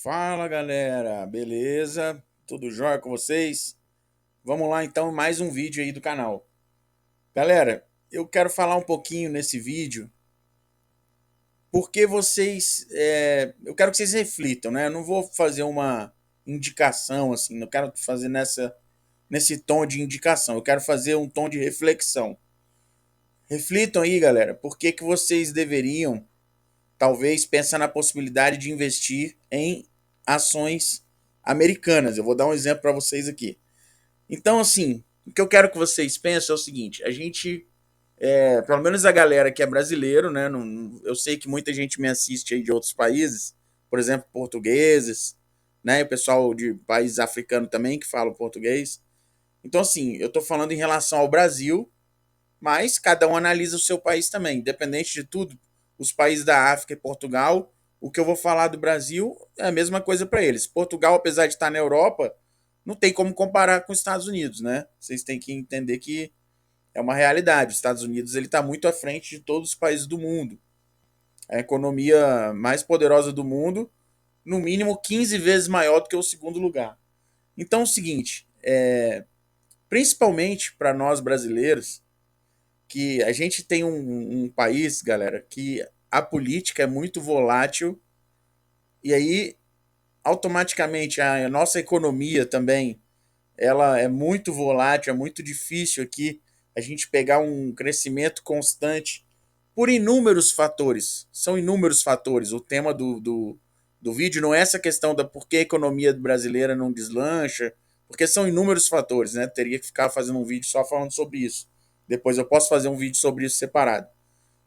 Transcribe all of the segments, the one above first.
Fala galera, beleza? Tudo jóia com vocês? Vamos lá então, mais um vídeo aí do canal. Galera, eu quero falar um pouquinho nesse vídeo porque eu quero que vocês reflitam, né? Eu não vou fazer uma indicação assim, não quero fazer nesse tom de indicação, eu quero fazer um tom de reflexão. Reflitam aí, galera, por que vocês deveriam, talvez, pensar na possibilidade de investir em ações americanas. Eu vou dar um exemplo para vocês aqui. Então, assim, o que eu quero que vocês pensem é o seguinte: pelo menos a galera que é brasileiro, né? Eu sei que muita gente me assiste aí de outros países, por exemplo, portugueses, né? O pessoal de países africanos também que falam português. Então, assim, eu estou falando em relação ao Brasil, mas cada um analisa o seu país também. Independente de tudo, os países da África e Portugal, o que eu vou falar do Brasil é a mesma coisa para eles. Portugal, apesar de estar na Europa, não tem como comparar com os Estados Unidos, né? Vocês têm que entender que é uma realidade. Os Estados Unidos ele está muito à frente de todos os países do mundo. É a economia mais poderosa do mundo, no mínimo 15 vezes maior do que o segundo lugar. Então é o seguinte, principalmente para nós brasileiros, que a gente tem um país, galera, que a política é muito volátil e aí automaticamente a nossa economia também ela é muito volátil, é muito difícil aqui a gente pegar um crescimento constante por inúmeros fatores. São inúmeros fatores. O tema do vídeo não é essa questão da por que a economia brasileira não deslancha, porque são inúmeros fatores, né? Teria que ficar fazendo um vídeo só falando sobre isso. Depois eu posso fazer um vídeo sobre isso separado.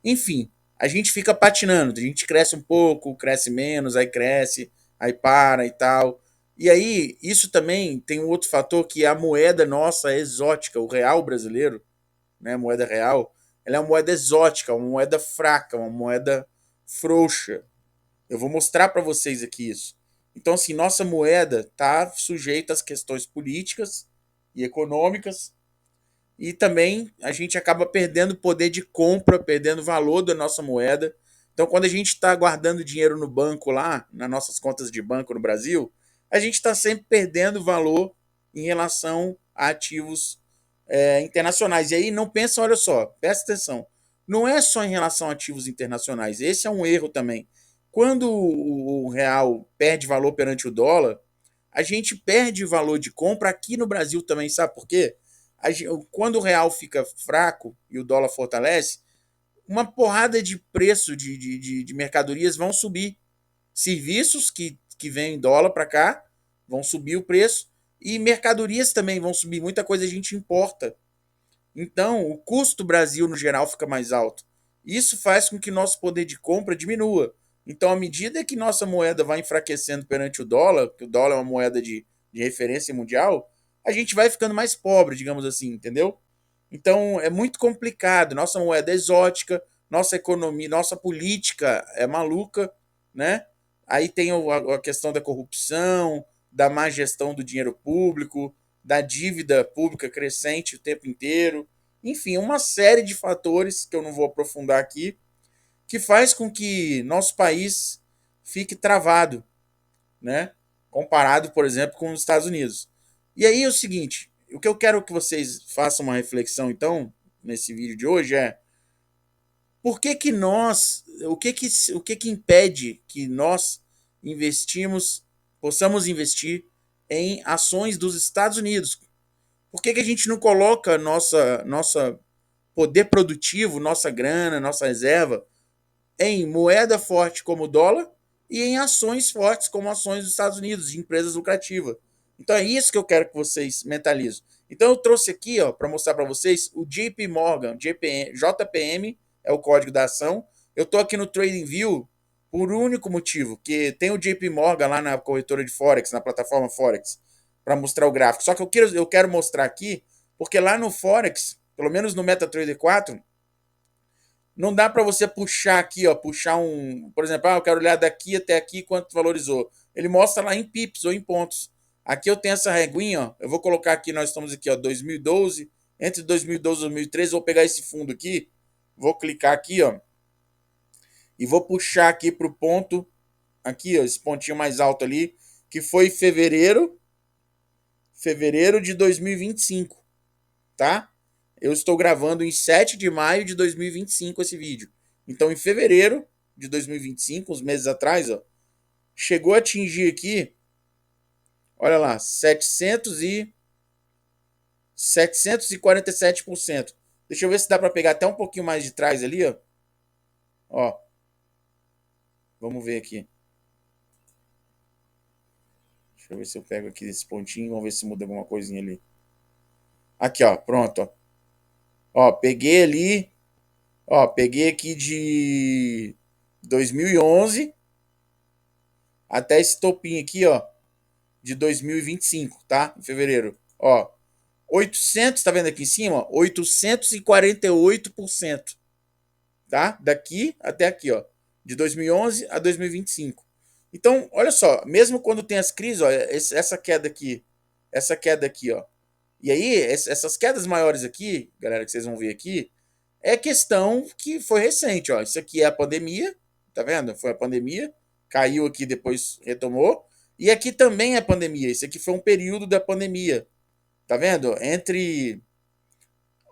Enfim, a gente fica patinando, a gente cresce um pouco, cresce menos, aí para e tal. E aí, isso também tem um outro fator que é a moeda nossa é exótica, o real brasileiro, né, a moeda real, ela é uma moeda exótica, uma moeda fraca, uma moeda frouxa. Eu vou mostrar para vocês aqui isso. Então, assim, nossa moeda está sujeita às questões políticas e econômicas e também a gente acaba perdendo poder de compra, perdendo valor da nossa moeda. Então, quando a gente está guardando dinheiro no banco lá, nas nossas contas de banco no Brasil, a gente está sempre perdendo valor em relação a ativos internacionais. E aí não pensa, olha só, presta atenção, não é só em relação a ativos internacionais, esse é um erro também. Quando o real perde valor perante o dólar, a gente perde valor de compra aqui no Brasil também, sabe por quê? Quando o real fica fraco e o dólar fortalece, uma porrada de preço de mercadorias vão subir. Serviços que vêm em dólar para cá vão subir o preço e mercadorias também vão subir. Muita coisa a gente importa. Então, o custo do Brasil no geral fica mais alto. Isso faz com que nosso poder de compra diminua. Então, à medida que nossa moeda vai enfraquecendo perante o dólar, que o dólar é uma moeda de referência mundial, a gente vai ficando mais pobre, digamos assim, entendeu? Então, é muito complicado. Nossa moeda é exótica, nossa economia, nossa política é maluca, né? Aí tem a questão da corrupção, da má gestão do dinheiro público, da dívida pública crescente o tempo inteiro. Enfim, uma série de fatores que eu não vou aprofundar aqui, que faz com que nosso país fique travado, né? Comparado, por exemplo, com os Estados Unidos. E aí é o seguinte, o que eu quero que vocês façam uma reflexão, então, nesse vídeo de hoje é por que que nós, o que impede que nós investimos, possamos investir em ações dos Estados Unidos? Por que a gente não coloca nossa poder produtivo, nossa grana, nossa reserva em moeda forte como o dólar e em ações fortes como ações dos Estados Unidos, de empresas lucrativas? Então é isso que eu quero que vocês mentalizem. Então eu trouxe aqui, ó, para mostrar para vocês o JP Morgan, JPM é o código da ação. Eu estou aqui no TradingView por um único motivo, que tem o JP Morgan lá na corretora de Forex, na plataforma Forex, para mostrar o gráfico. Só que eu quero mostrar aqui, porque lá no Forex, pelo menos no MetaTrader 4, não dá para você puxar aqui, ó, puxar um, por exemplo, eu quero olhar daqui até aqui quanto valorizou. Ele mostra lá em pips ou em pontos. Aqui eu tenho essa reguinha, ó. Eu vou colocar aqui, nós estamos aqui, ó, 2012, entre 2012 e 2013, vou pegar esse fundo aqui, vou clicar aqui, ó, e vou puxar aqui para o ponto Aqui, ó, esse pontinho mais alto ali, que foi fevereiro de 2025, tá? Eu estou gravando em 7 de maio de 2025 esse vídeo. Então, em fevereiro de 2025, uns meses atrás, ó, chegou a atingir aqui, olha lá, 747%. Deixa eu ver se dá para pegar até um pouquinho mais de trás ali, ó. Ó, vamos ver aqui. Deixa eu ver se eu pego aqui esse pontinho, vamos ver se muda alguma coisinha ali. Aqui, ó, pronto, ó. Ó, peguei ali, ó, peguei aqui de 2011 até esse topinho aqui, ó, de 2025, tá? Em fevereiro. Ó, 800, tá vendo aqui em cima? 848%, tá? Daqui até aqui, ó, de 2011 a 2025. Então, olha só, mesmo quando tem as crises, ó, essa queda aqui, ó. E aí, essas quedas maiores aqui, galera, que vocês vão ver aqui, é questão que foi recente, ó. Isso aqui é a pandemia, tá vendo? Foi a pandemia, caiu aqui, depois retomou. E aqui também é pandemia. Isso aqui foi um período da pandemia, tá vendo?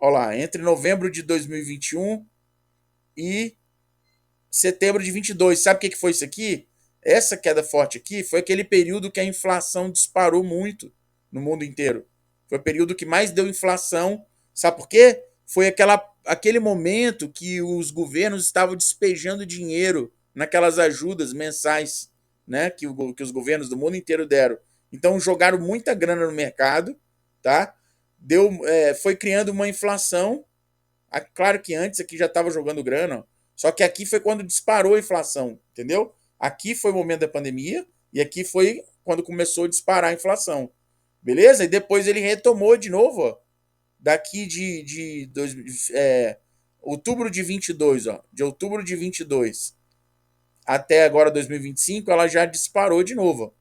Ó lá, entre novembro de 2021 e setembro de 22. Sabe o que foi isso aqui? Essa queda forte aqui foi aquele período que a inflação disparou muito no mundo inteiro. Foi o período que mais deu inflação. Sabe por quê? Foi aquele momento que os governos estavam despejando dinheiro naquelas ajudas mensais, né, que os governos do mundo inteiro deram. Então jogaram muita grana no mercado, tá? Foi criando uma inflação. Claro que antes aqui já estava jogando grana, ó, só que aqui foi quando disparou a inflação, entendeu? Aqui foi o momento da pandemia e aqui foi quando começou a disparar a inflação. Beleza? E depois ele retomou de novo, ó, daqui outubro de 22, ó, de outubro de 22 até agora 2025, ela já disparou de novo, ó.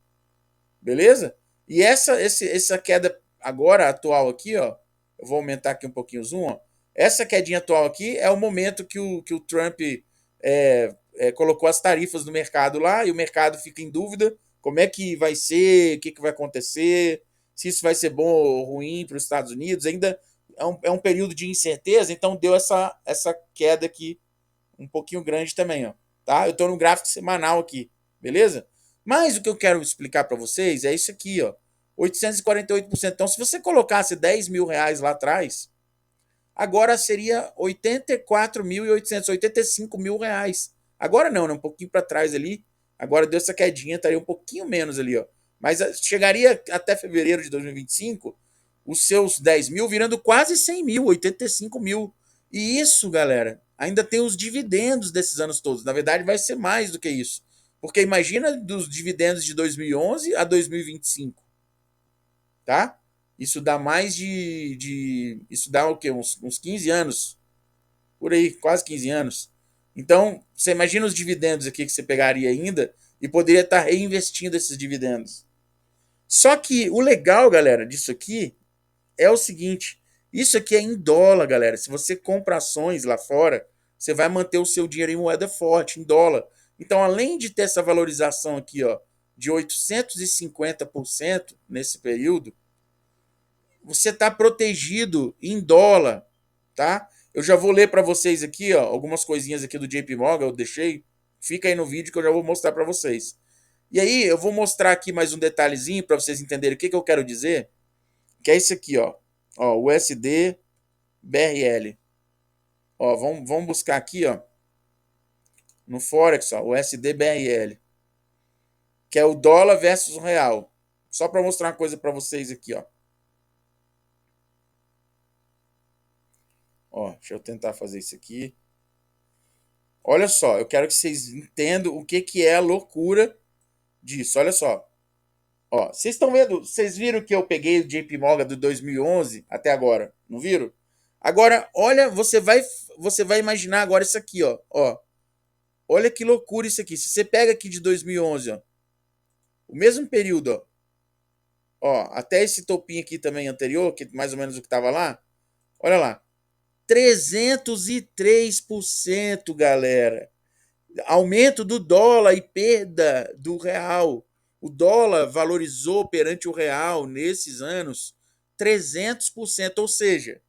Beleza? E essa queda agora atual aqui, ó, eu vou aumentar aqui um pouquinho o zoom, ó. Essa quedinha atual aqui é o momento que o Trump colocou as tarifas no mercado lá e o mercado fica em dúvida como é que vai ser, o que vai acontecer, se isso vai ser bom ou ruim para os Estados Unidos. Ainda é um período de incerteza, então deu essa queda aqui um pouquinho grande também, ó. Tá? Eu estou no gráfico semanal aqui, beleza? Mas o que eu quero explicar para vocês é isso aqui, ó. 848%. Então, se você colocasse 10 mil reais lá atrás, agora seria 84.800, 85 mil reais. Agora não, né? Um pouquinho para trás ali. Agora deu essa quedinha, estaria um pouquinho menos ali, ó. Mas chegaria até fevereiro de 2025 os seus 10 mil virando quase 100 mil, 85 mil. E isso, galera, ainda tem os dividendos desses anos todos. Na verdade, vai ser mais do que isso. Porque imagina dos dividendos de 2011 a 2025, tá? Isso dá mais isso dá o quê? Uns 15 anos. Por aí, quase 15 anos. Então, você imagina os dividendos aqui que você pegaria ainda e poderia estar reinvestindo esses dividendos. Só que o legal, galera, disso aqui é o seguinte: isso aqui é em dólar, galera. Se você compra ações lá fora, você vai manter o seu dinheiro em moeda forte, em dólar. Então, além de ter essa valorização aqui, ó, de 850% nesse período, você está protegido em dólar, tá? Eu já vou ler para vocês aqui, ó, algumas coisinhas aqui do JP Morgan, eu deixei. Fica aí no vídeo que eu já vou mostrar para vocês. E aí, eu vou mostrar aqui mais um detalhezinho para vocês entenderem o que eu quero dizer, que é isso aqui, ó. Ó, USD BRL. Ó, vamos buscar aqui, ó, no Forex, ó, USD BRL, que é o dólar versus o real. Só para mostrar uma coisa para vocês aqui, ó. Ó, deixa eu tentar fazer isso aqui. Olha só, eu quero que vocês entendam o que é a loucura disso. Olha só. Ó, vocês estão vendo? Vocês viram que eu peguei o JP Morgan do 2011 até agora? Não viram? Agora, olha, você vai imaginar agora isso aqui, ó. Ó, olha que loucura isso aqui. Se você pega aqui de 2011, ó, o mesmo período, ó, até esse topinho aqui também anterior, que mais ou menos o que estava lá. Olha lá, 303%, galera. Aumento do dólar e perda do real. O dólar valorizou perante o real nesses anos 300%, ou seja,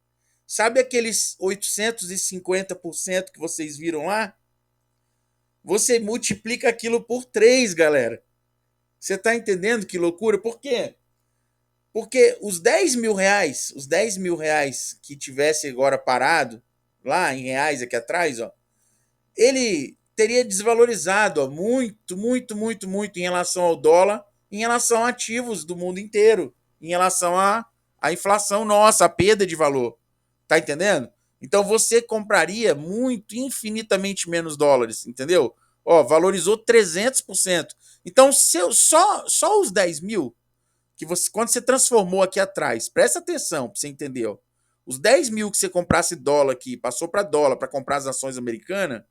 sabe aqueles 850% que vocês viram lá? Você multiplica aquilo por 3, galera. Você está entendendo que loucura? Por quê? Porque os 10 mil reais que tivesse agora parado, lá em reais aqui atrás, ó, ele teria desvalorizado, ó, muito, muito, muito, muito em relação ao dólar, em relação a ativos do mundo inteiro, em relação à inflação nossa, a perda de valor. Tá entendendo? Então você compraria muito, infinitamente menos dólares, entendeu? Ó, valorizou 300%. Então, só os 10 mil que você, quando você transformou aqui atrás, presta atenção para você entender, ó, os 10 mil que você comprasse dólar aqui, passou para dólar para comprar as ações americanas,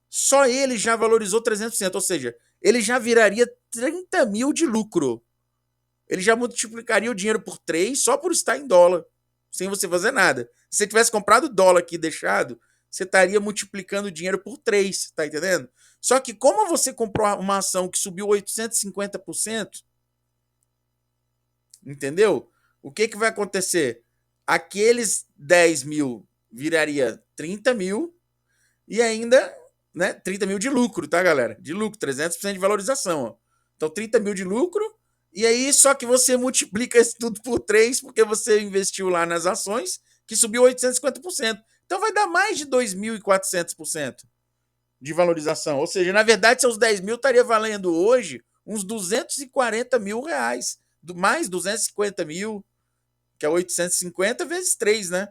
só ele já valorizou 300%, ou seja, ele já viraria 30 mil de lucro. Ele já multiplicaria o dinheiro por 3 só por estar em dólar, sem você fazer nada. Se você tivesse comprado dólar aqui e deixado, você estaria multiplicando o dinheiro por 3, tá entendendo? Só que como você comprou uma ação que subiu 850%, entendeu? O que, que vai acontecer? Aqueles 10 mil viraria 30 mil e ainda, né, 30 mil de lucro, tá, galera? De lucro, 300% de valorização. Ó. Então, 30 mil de lucro, e aí só que você multiplica isso tudo por 3 porque você investiu lá nas ações, que subiu 850%. Então, vai dar mais de 2.400% de valorização. Ou seja, na verdade, seus 10 mil estaria valendo hoje uns 240 mil reais. Mais 250 mil, que é 850 vezes 3, né?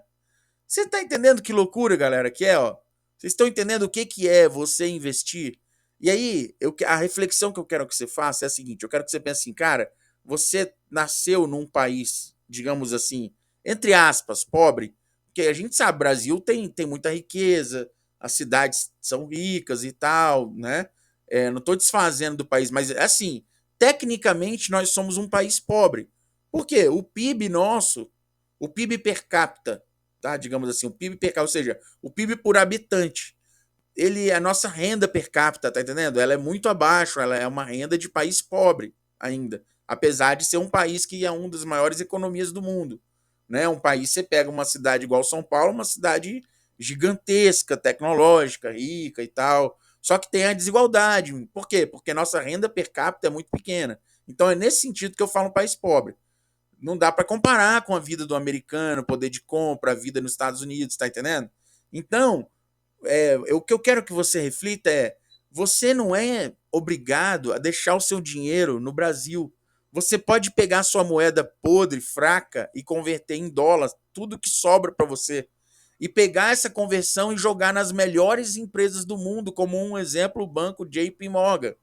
Você está entendendo que loucura, galera, que é, ó? Vocês estão entendendo o que, que é você investir? E aí, a reflexão que eu quero que você faça é a seguinte: eu quero que você pense assim, cara, você nasceu num país, digamos assim, entre aspas, pobre, porque a gente sabe, o Brasil tem muita riqueza, as cidades são ricas e tal, né? Não estou desfazendo do país, mas assim, tecnicamente nós somos um país pobre. Por quê? O PIB nosso, o PIB per capita, tá? Digamos assim, o PIB per capita, ou seja, o PIB por habitante, a nossa renda per capita, tá entendendo? Ela é muito abaixo, ela é uma renda de país pobre ainda, apesar de ser um país que é uma das maiores economias do mundo, né? Um país, você pega uma cidade igual São Paulo, uma cidade gigantesca, tecnológica, rica e tal, só que tem a desigualdade. Por quê? Porque nossa renda per capita é muito pequena. Então é nesse sentido que eu falo um país pobre. Não dá para comparar com a vida do americano, poder de compra, a vida nos Estados Unidos, tá entendendo? Então, o que eu quero que você reflita é: você não é obrigado a deixar o seu dinheiro no Brasil. Você pode pegar a sua moeda podre, fraca, e converter em dólar, tudo que sobra para você. E pegar essa conversão e jogar nas melhores empresas do mundo, como um exemplo, o banco JP Morgan.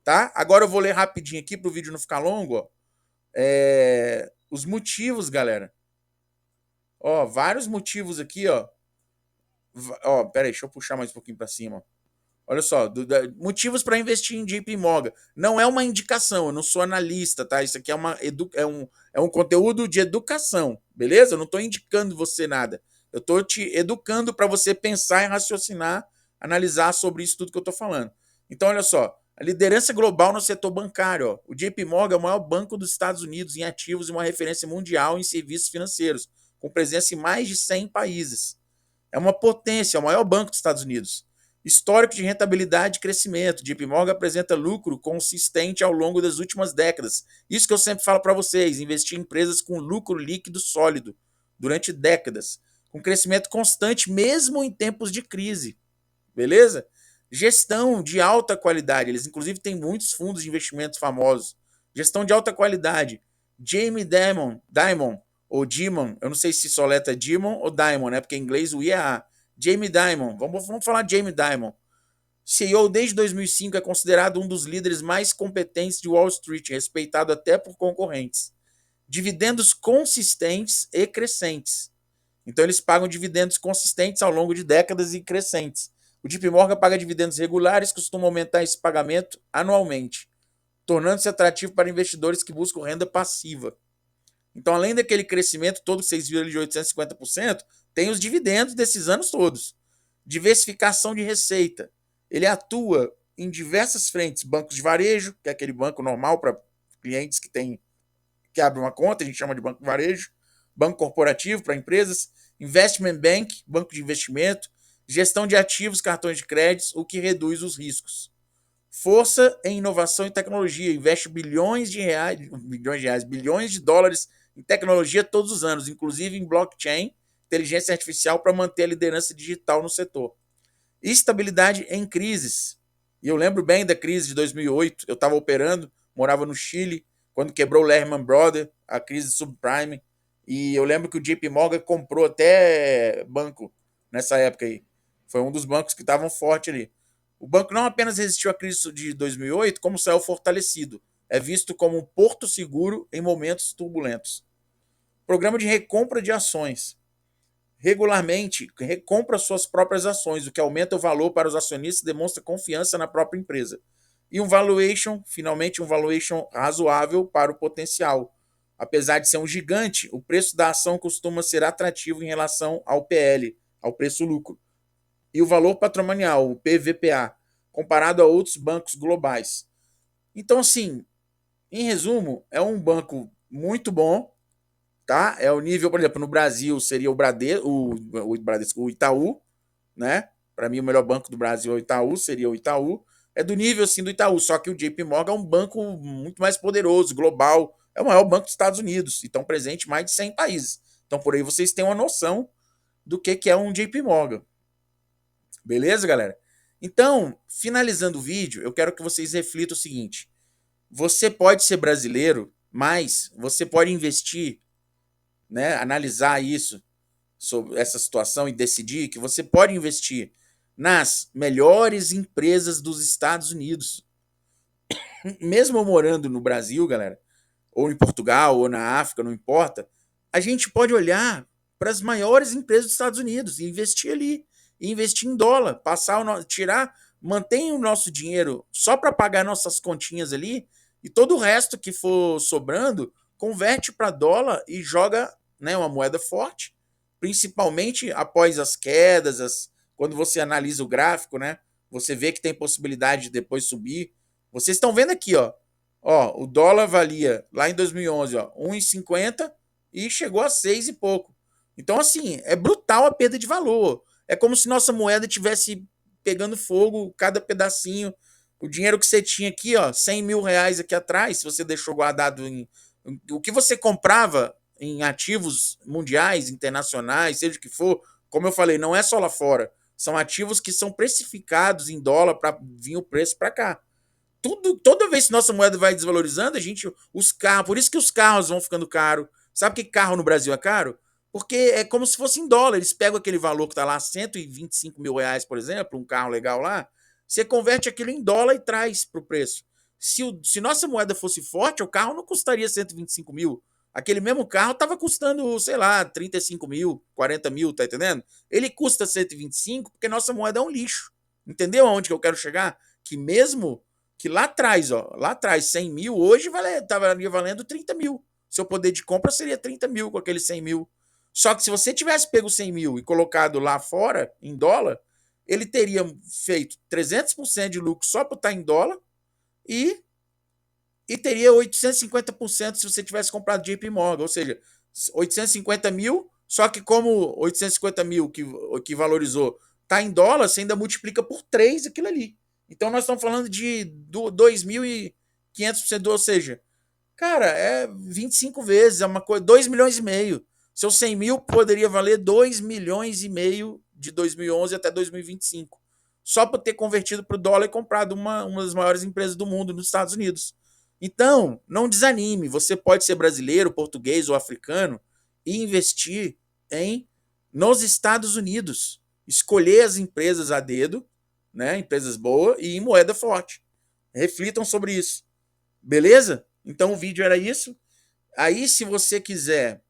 Tá? Agora eu vou ler rapidinho aqui para o vídeo não ficar longo. Ó. Os motivos, galera. Ó, vários motivos aqui, ó. Ó, pera aí, deixa eu puxar mais um pouquinho para cima. Olha só, motivos para investir em JP Morgan. Não é uma indicação, eu não sou analista, tá? Isso aqui é um conteúdo de educação, beleza? Eu não estou indicando você nada. Eu estou te educando para você pensar e raciocinar, analisar sobre isso tudo que eu estou falando. Então, olha só, a liderança global no setor bancário. Ó. O JP Morgan é o maior banco dos Estados Unidos em ativos e uma referência mundial em serviços financeiros, com presença em mais de 100 países. É uma potência, é o maior banco dos Estados Unidos. Histórico de rentabilidade e crescimento. JP Morgan apresenta lucro consistente ao longo das últimas décadas. Isso que eu sempre falo para vocês, investir em empresas com lucro líquido sólido durante décadas, com crescimento constante mesmo em tempos de crise. Beleza? Gestão de alta qualidade. Eles inclusive têm muitos fundos de investimentos famosos. Gestão de alta qualidade. Jamie Dimon ou Dimon, eu não sei se soleta Dimon ou Dimon, né? Porque em inglês o I é A. Jamie Dimon, vamos falar Jamie Dimon. CEO desde 2005, é considerado um dos líderes mais competentes de Wall Street, respeitado até por concorrentes. Dividendos consistentes e crescentes. Então eles pagam dividendos consistentes ao longo de décadas e crescentes. O JP Morgan paga dividendos regulares, costuma aumentar esse pagamento anualmente, tornando-se atrativo para investidores que buscam renda passiva. Então, além daquele crescimento todo que vocês viram de 850%, tem os dividendos desses anos todos. Diversificação de receita. Ele atua em diversas frentes. Bancos de varejo, que é aquele banco normal para clientes que abrem uma conta, a gente chama de banco de varejo. Banco corporativo para empresas. Investment bank, banco de investimento. Gestão de ativos, cartões de crédito, o que reduz os riscos. Força em inovação e tecnologia. Investe bilhões de dólares em tecnologia todos os anos, inclusive em blockchain, inteligência artificial, para manter a liderança digital no setor. Estabilidade em crises. E eu lembro bem da crise de 2008. Eu estava operando, morava no Chile, quando quebrou o Lehman Brothers, a crise subprime. E eu lembro que o JP Morgan comprou até banco nessa época aí. Foi um dos bancos que estavam forte ali. O banco não apenas resistiu à crise de 2008, como saiu fortalecido. É visto como um porto seguro em momentos turbulentos. Programa de recompra de ações. Regularmente, recompra suas próprias ações, o que aumenta o valor para os acionistas e demonstra confiança na própria empresa. E um valuation, finalmente um valuation razoável para o potencial. Apesar de ser um gigante, o preço da ação costuma ser atrativo em relação ao PL, ao preço-lucro. E o valor patrimonial, o PVPA, comparado a outros bancos globais. Então, assim, em resumo, é um banco muito bom, tá? É o nível, por exemplo, no Brasil seria o Itaú, né? Para mim, o melhor banco do Brasil é o Itaú, seria o Itaú. É do nível, assim, do Itaú, só que o JP Morgan é um banco muito mais poderoso, global. É o maior banco dos Estados Unidos e estão presentes em mais de 100 países. Então, por aí vocês têm uma noção do que é um JP Morgan. Beleza, galera? Então, finalizando o vídeo, eu quero que vocês reflitam o seguinte. Você pode ser brasileiro, mas você pode investir, né, analisar isso, sobre essa situação e decidir que você pode investir nas melhores empresas dos Estados Unidos. Mesmo morando no Brasil, galera, ou em Portugal, ou na África, não importa, a gente pode olhar para as maiores empresas dos Estados Unidos e investir ali, e investir em dólar, tirar, mantém o nosso dinheiro só para pagar nossas continhas ali, e todo o resto que for sobrando, converte para dólar e joga, né, uma moeda forte, principalmente após as quedas, quando você analisa o gráfico, né, você vê que tem possibilidade de depois subir. Vocês estão vendo aqui, ó, o dólar valia lá em 2011, ó, 1,50 e chegou a 6 e pouco. Então, assim, é brutal a perda de valor. É como se nossa moeda tivesse pegando fogo, cada pedacinho. O dinheiro que você tinha aqui, ó, 100 mil reais aqui atrás, se você deixou guardado o que você comprava em ativos mundiais, internacionais, seja o que for, como eu falei, não é só lá fora. São ativos que são precificados em dólar para vir o preço para cá. Toda vez que nossa moeda vai desvalorizando, os carros, por isso que os carros vão ficando caros. Sabe que carro no Brasil é caro? Porque é como se fosse em dólar. Eles pegam aquele valor que está lá, 125 mil reais, por exemplo, um carro legal lá, você converte aquilo em dólar e traz para o preço. Se nossa moeda fosse forte, o carro não custaria 125 mil. Aquele mesmo carro estava custando, sei lá, 35 mil, 40 mil, tá entendendo? Ele custa 125 porque nossa moeda é um lixo. Entendeu aonde que eu quero chegar? Que mesmo que lá atrás, ó, lá atrás, 100 mil, hoje estaria valendo 30 mil. Seu poder de compra seria 30 mil com aqueles 100 mil. Só que se você tivesse pego 100 mil e colocado lá fora, em dólar, ele teria feito 300% de lucro só por estar em dólar e, e teria 850% se você tivesse comprado JP Morgan. Ou seja, 850 mil, só que como 850 mil que valorizou está em dólar, você ainda multiplica por 3 aquilo ali. Então nós estamos falando de 2.500%, ou seja, cara, é 25 vezes, é uma coisa, 2 milhões e meio. Seus 100 mil poderia valer 2 milhões e meio de 2011 até 2025. Só por ter convertido para o dólar e comprado uma das maiores empresas do mundo nos Estados Unidos. Então, não desanime. Você pode ser brasileiro, português ou africano e investir nos Estados Unidos. Escolher as empresas a dedo, né, empresas boas e em moeda forte. Reflitam sobre isso. Beleza? Então o vídeo era isso. Aí, se você quiser,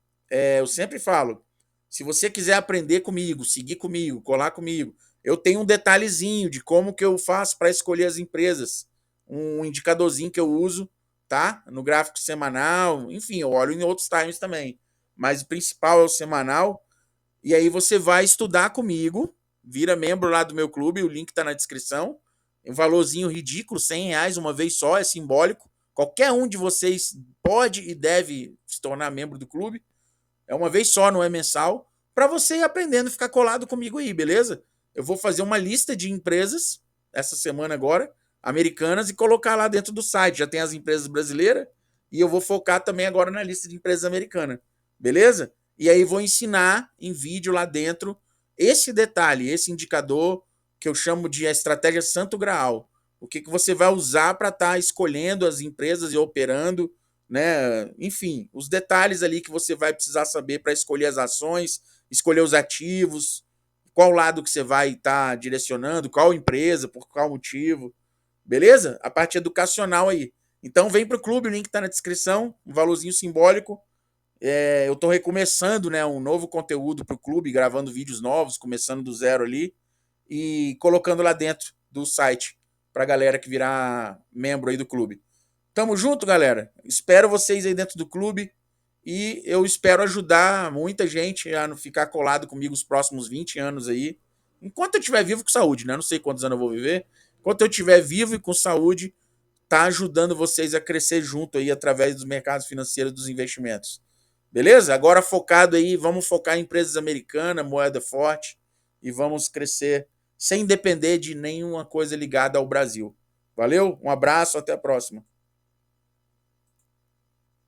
eu sempre falo, se você quiser aprender comigo, seguir comigo, colar comigo, eu tenho um detalhezinho de como que eu faço para escolher as empresas, um indicadorzinho que eu uso, tá? No gráfico semanal, enfim, eu olho em outros times também, mas o principal é o semanal. E aí você vai estudar comigo, vira membro lá do meu clube, o link está na descrição. um valorzinho ridículo, R$ 100 uma vez só, é simbólico. Qualquer um de vocês pode e deve se tornar membro do clube. É uma vez só, não é mensal. Para você ir aprendendo a ficar colado comigo aí, beleza? Eu vou fazer uma lista de empresas essa semana agora, americanas, e colocar lá dentro do site. Já tem as empresas brasileiras e eu vou focar também agora na lista de empresas americanas. Beleza? E aí vou ensinar em vídeo lá dentro esse detalhe, esse indicador que eu chamo de a estratégia Santo Graal. O que você vai usar para estar escolhendo as empresas e operando, né? Enfim, os detalhes ali que você vai precisar saber para escolher as ações, escolher os ativos, qual lado que você vai estar direcionando, qual empresa, por qual motivo. Beleza? A parte educacional aí. Então vem para o clube, o link está na descrição, um valorzinho simbólico. Eu estou recomeçando, né, um novo conteúdo para o clube, gravando vídeos novos, começando do zero ali e colocando lá dentro do site para a galera que virar membro aí do clube. Tamo junto, galera. Espero vocês aí dentro do clube e eu espero ajudar muita gente a não ficar colado comigo os próximos 20 anos aí. Enquanto eu estiver vivo com saúde, né? Não sei quantos anos eu vou viver. Enquanto eu estiver vivo e com saúde, tá ajudando vocês a crescer junto aí através dos mercados financeiros dos investimentos. Beleza? Agora focado aí, vamos focar em empresas americanas, moeda forte e vamos crescer sem depender de nenhuma coisa ligada ao Brasil. Valeu? Um abraço, até a próxima.